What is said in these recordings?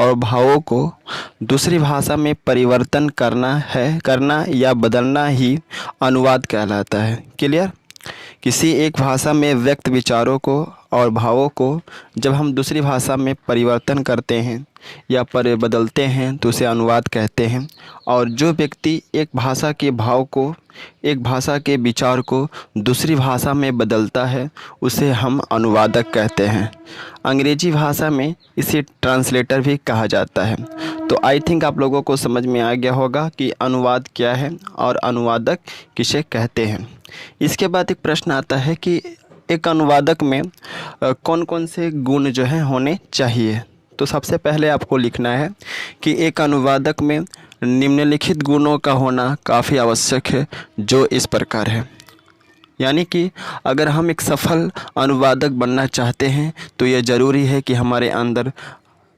और भावों को दूसरी भाषा में परिवर्तन करना या बदलना ही अनुवाद कहलाता है। क्लियर? किसी एक भाषा में व्यक्त विचारों को और भावों को जब हम दूसरी भाषा में परिवर्तन करते हैं या बदलते हैं तो उसे अनुवाद कहते हैं। और जो व्यक्ति एक भाषा के भाव को, एक भाषा के विचार को दूसरी भाषा में बदलता है उसे हम अनुवादक कहते हैं। अंग्रेजी भाषा में इसे ट्रांसलेटर भी कहा जाता है। तो आई थिंक आप लोगों को समझ में आ गया होगा कि अनुवाद क्या है और अनुवादक किसे कहते हैं। इसके बाद एक प्रश्न आता है कि एक अनुवादक में कौन कौन से गुण जो हैं होने चाहिए। तो सबसे पहले आपको लिखना है कि एक अनुवादक में निम्नलिखित गुणों का होना काफ़ी आवश्यक है, जो इस प्रकार है। यानी कि अगर हम एक सफल अनुवादक बनना चाहते हैं तो यह ज़रूरी है कि हमारे अंदर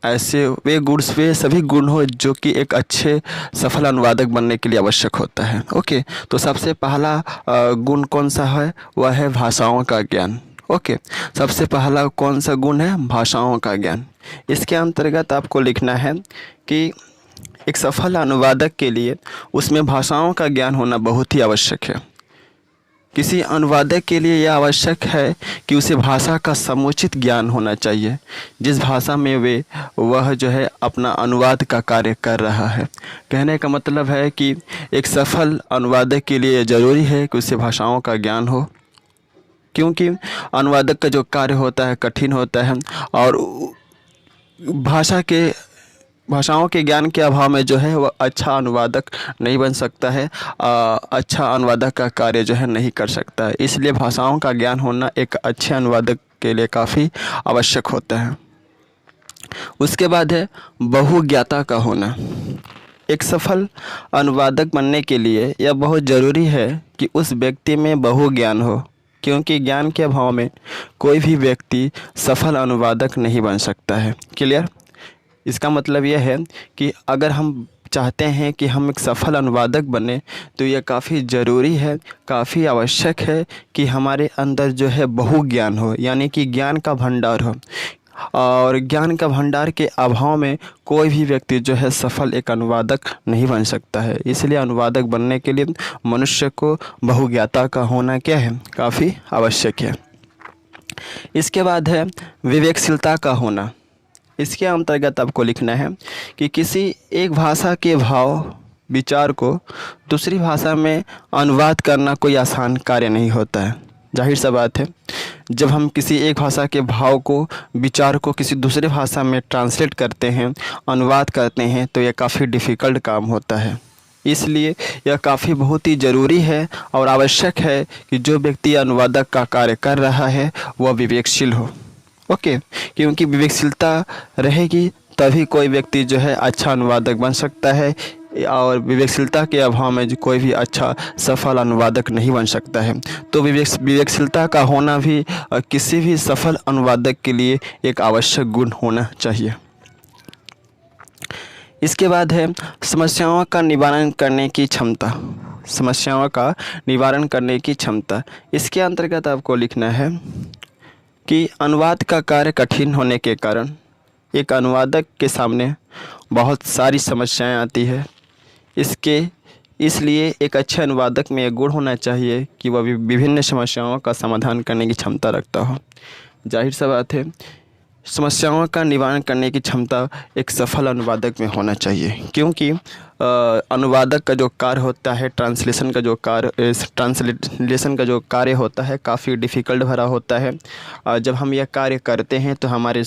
ऐसे वे सभी गुण हो जो कि एक अच्छे सफल अनुवादक बनने के लिए आवश्यक होता है। ओके, तो सबसे पहला गुण कौन सा है? वह है भाषाओं का ज्ञान। ओके, सबसे पहला कौन सा गुण है? भाषाओं का ज्ञान। इसके अंतर्गत आपको लिखना है कि एक सफल अनुवादक के लिए उसमें भाषाओं का ज्ञान होना बहुत ही आवश्यक है। किसी अनुवादक के लिए यह आवश्यक है कि उसे भाषा का समुचित ज्ञान होना चाहिए, जिस भाषा में वह जो है अपना अनुवाद का कार्य कर रहा है। कहने का मतलब है कि एक सफल अनुवादक के लिए ज़रूरी है कि उसे भाषाओं का ज्ञान हो, क्योंकि अनुवादक का जो कार्य होता है कठिन होता है और भाषाओं के ज्ञान के अभाव में जो है वह अच्छा अनुवादक नहीं बन सकता है, अच्छा अनुवादक का कार्य जो है नहीं कर सकता है। इसलिए भाषाओं का ज्ञान होना एक अच्छे अनुवादक के लिए काफ़ी आवश्यक होता है। उसके बाद है बहुज्ञता का होना। एक सफल अनुवादक बनने के लिए यह बहुत ज़रूरी है कि उस व्यक्ति में बहुज्ञान हो, क्योंकि ज्ञान के अभाव में कोई भी व्यक्ति सफल अनुवादक नहीं बन सकता है। क्लियर? इसका मतलब यह है कि अगर हम चाहते हैं कि हम एक सफल अनुवादक बने तो यह काफ़ी ज़रूरी है, काफ़ी आवश्यक है कि हमारे अंदर जो है बहुज्ञान हो, यानी कि ज्ञान का भंडार हो। और ज्ञान का भंडार के अभाव में कोई भी व्यक्ति जो है सफल एक अनुवादक नहीं बन सकता है। इसलिए अनुवादक बनने के लिए मनुष्य को बहुज्ञता का होना क्या है? काफ़ी आवश्यक है। इसके बाद है विवेकशीलता का होना। इसके अंतर्गत आपको लिखना है कि किसी एक भाषा के भाव विचार को दूसरी भाषा में अनुवाद करना कोई आसान कार्य नहीं होता है। जाहिर सा बात है, जब हम किसी एक भाषा के भाव को, विचार को किसी दूसरे भाषा में ट्रांसलेट करते हैं, अनुवाद करते हैं, तो यह काफ़ी डिफ़िकल्ट काम होता है। इसलिए यह काफ़ी बहुत ही ज़रूरी है और आवश्यक है कि जो व्यक्ति अनुवादक का कार्य कर रहा है वह विवेकशील हो। ओके, क्योंकि विवेकशीलता रहेगी तभी कोई व्यक्ति जो है अच्छा अनुवादक बन सकता है, और विवेकशीलता के अभाव में जो कोई भी अच्छा सफल अनुवादक नहीं बन सकता है। तो विवेकशीलता का होना भी किसी भी सफल अनुवादक के लिए एक आवश्यक गुण होना चाहिए। इसके बाद है समस्याओं का निवारण करने की क्षमता। समस्याओं का निवारण करने की क्षमता। इसके अंतर्गत आपको लिखना है कि अनुवाद का कार्य कठिन होने के कारण एक अनुवादक के सामने बहुत सारी समस्याएं आती है। इसलिए एक अच्छे अनुवादक में एक गुण होना चाहिए कि वह विभिन्न समस्याओं का समाधान करने की क्षमता रखता हो। जाहिर सा बात है, समस्याओं का निवारण करने की क्षमता एक सफल अनुवादक में होना चाहिए, क्योंकि अनुवादक का जो कार्य होता है, ट्रांसलेशन का जो कार्य होता है काफ़ी डिफ़िकल्ट भरा होता है। जब हम यह कार्य करते हैं तो हमारे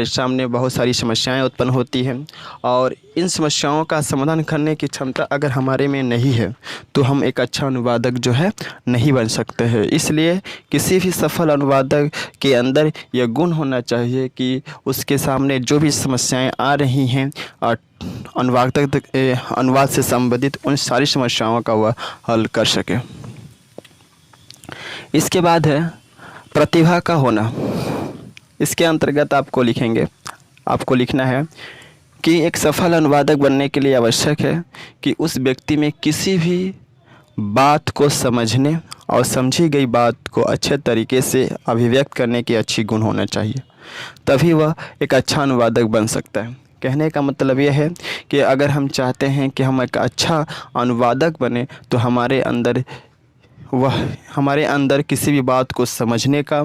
सामने बहुत सारी समस्याएं उत्पन्न होती हैं, और इन समस्याओं का समाधान करने की क्षमता अगर हमारे में नहीं है तो हम एक अच्छा अनुवादक जो है नहीं बन सकते हैं। इसलिए किसी भी सफल अनुवादक के अंदर यह गुण होना चाहिए कि उसके सामने जो भी समस्याएं आ रही हैं अनुवाद से संबंधित उन सारी समस्याओं का वह हल कर सके। इसके बाद है प्रतिभा का होना। इसके अंतर्गत आपको लिखना है कि एक सफल अनुवादक बनने के लिए आवश्यक है कि उस व्यक्ति में किसी भी बात को समझने और समझी गई बात को अच्छे तरीके से अभिव्यक्त करने की अच्छी गुण होना चाहिए। तभी वह एक अच्छा अनुवादक बन सकता है। कहने का मतलब यह है कि अगर हम चाहते हैं कि हम एक अच्छा अनुवादक बने तो हमारे अंदर किसी भी बात को समझने का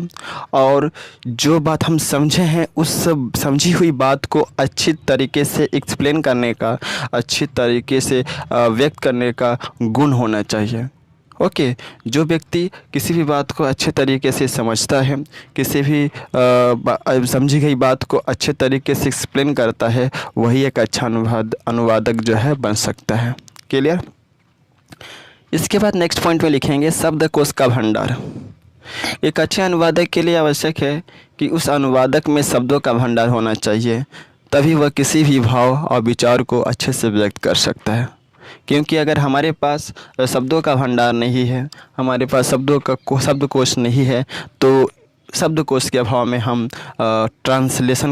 और जो बात हम समझे हैं उस समझी हुई बात को अच्छी तरीके से एक्सप्लेन करने का, अच्छी तरीके से व्यक्त करने का गुण होना चाहिए। ओके, जो व्यक्ति किसी भी बात को अच्छे तरीके से समझता है, किसी भी समझी गई बात को अच्छे तरीके से एक्सप्लेन करता है, वही एक अच्छा अनुवादक जो है बन सकता है। क्लियर? इसके बाद नेक्स्ट पॉइंट में लिखेंगे शब्दकोश का भंडार। एक अच्छे अनुवादक के लिए आवश्यक है कि उस अनुवादक में शब्दों का भंडार होना चाहिए, तभी वह किसी भी भाव और विचार को अच्छे से व्यक्त कर सकता है। क्योंकि अगर हमारे पास शब्दों का भंडार नहीं है, हमारे पास शब्दकोश नहीं है, तो शब्दकोश के अभाव में हम ट्रांसलेशन